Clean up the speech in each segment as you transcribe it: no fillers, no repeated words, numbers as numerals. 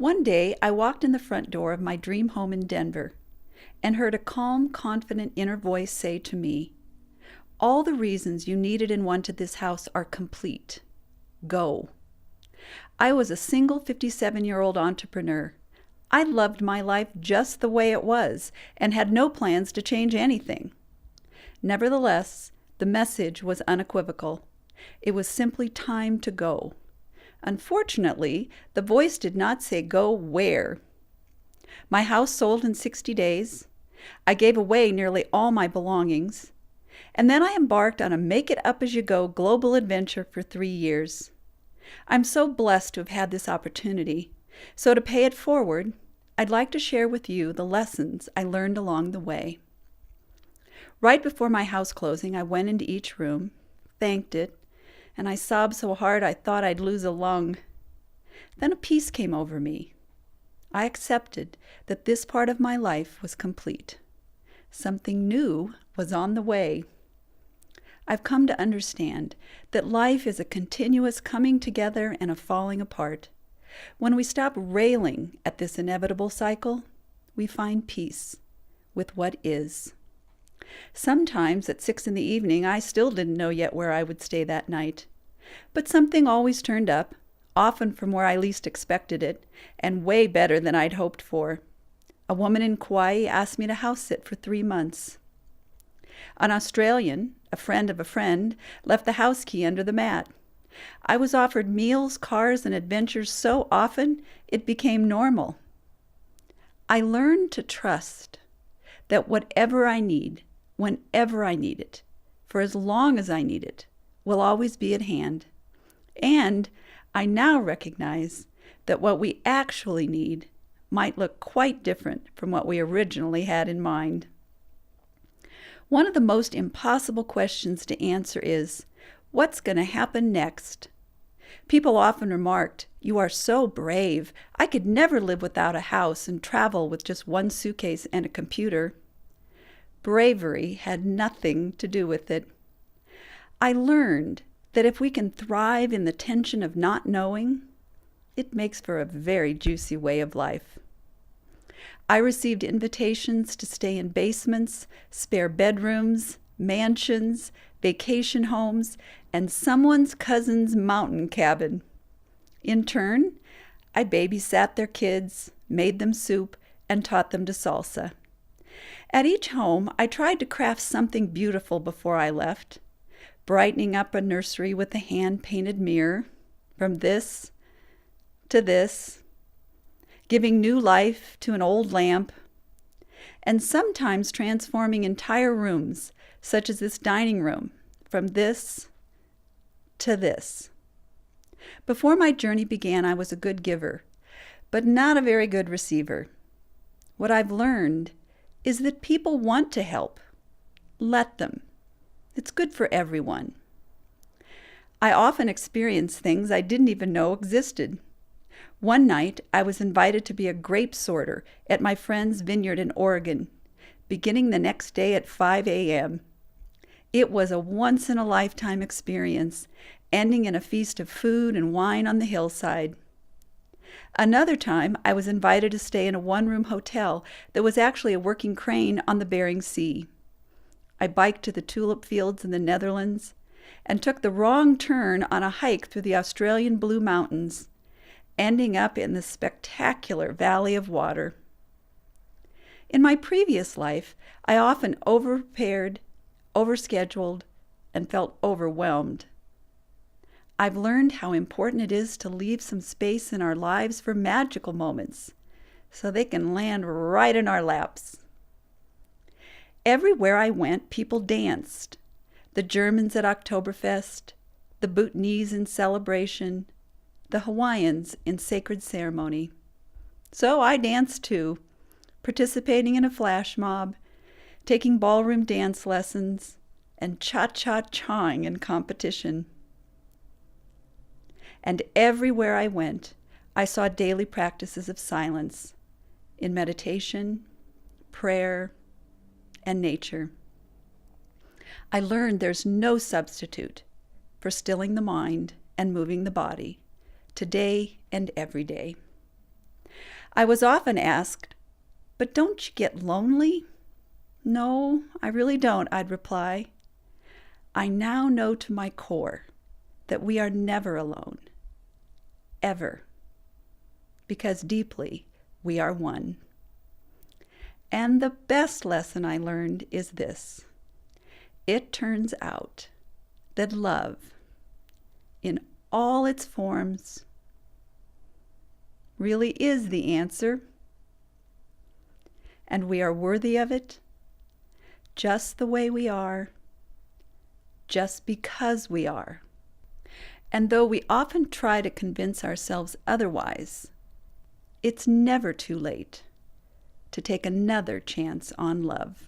One day, I walked in the front door of my dream home in Denver and heard a calm, confident inner voice say to me, "All the reasons you needed and wanted this house are complete. Go." I was a single 57-year-old entrepreneur. I loved my life just the way it was and had no plans to change anything. Nevertheless, the message was unequivocal. It was simply time to go. Unfortunately, the voice did not say go where. My house sold in 60 days. I gave away nearly all my belongings. And then I embarked on a make-it-up-as-you-go global adventure for 3 years. I'm so blessed to have had this opportunity. So to pay it forward, I'd like to share with you the lessons I learned along the way. Right before my house closing, I went into each room, thanked it, and I sobbed so hard I thought I'd lose a lung. Then a peace came over me. I accepted that this part of my life was complete. Something new was on the way. I've come to understand that life is a continuous coming together and a falling apart. When we stop railing at this inevitable cycle, we find peace with what is. Sometimes at 6 in the evening, I still didn't know yet where I would stay that night. But something always turned up, often from where I least expected it, and way better than I'd hoped for. A woman in Kauai asked me to house sit for 3 months. An Australian, a friend of a friend, left the house key under the mat. I was offered meals, cars, and adventures so often it became normal. I learned to trust that whatever I need, whenever I need it, for as long as I need it, will always be at hand. And I now recognize that what we actually need might look quite different from what we originally had in mind. One of the most impossible questions to answer is, what's going to happen next? People often remarked, "You are so brave. I could never live without a house and travel with just one suitcase and a computer." Bravery had nothing to do with it. I learned that if we can thrive in the tension of not knowing, it makes for a very juicy way of life. I received invitations to stay in basements, spare bedrooms, mansions, vacation homes, and someone's cousin's mountain cabin. In turn, I babysat their kids, made them soup, and taught them to salsa. At each home, I tried to craft something beautiful before I left, brightening up a nursery with a hand-painted mirror, from this to this, giving new life to an old lamp, and sometimes transforming entire rooms, such as this dining room, from this to this. Before my journey began, I was a good giver, but not a very good receiver. What I've learned is that people want to help. Let them. It's good for everyone. I often experience things I didn't even know existed. One night, I was invited to be a grape sorter at my friend's vineyard in Oregon, beginning the next day at 5 a.m. It was a once-in-a-lifetime experience, ending in a feast of food and wine on the hillside. Another time, I was invited to stay in a one-room hotel that was actually a working crane on the Bering Sea. I biked to the tulip fields in the Netherlands and took the wrong turn on a hike through the Australian Blue Mountains, ending up in the spectacular Valley of Water. In my previous life, I often overprepared, overscheduled, and felt overwhelmed. I've learned how important it is to leave some space in our lives for magical moments, so they can land right in our laps. Everywhere I went, people danced. The Germans at Oktoberfest, the Bhutanese in celebration, the Hawaiians in sacred ceremony. So I danced too, participating in a flash mob, taking ballroom dance lessons, and cha-cha-chaing in competition. And everywhere I went, I saw daily practices of silence in meditation, prayer, and nature. I learned there's no substitute for stilling the mind and moving the body, today and every day. I was often asked, "But don't you get lonely?" "No, I really don't," I'd reply. I now know to my core that we are never alone, ever, because deeply we are one. And the best lesson I learned is this: it turns out that love, in all its forms, really is the answer, and we are worthy of it just the way we are, just because we are. And though we often try to convince ourselves otherwise, it's never too late to take another chance on love.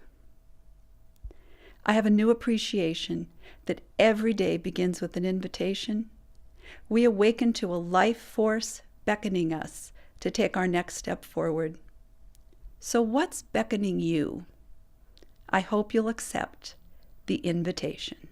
I have a new appreciation that every day begins with an invitation. We awaken to a life force beckoning us to take our next step forward. So what's beckoning you? I hope you'll accept the invitation.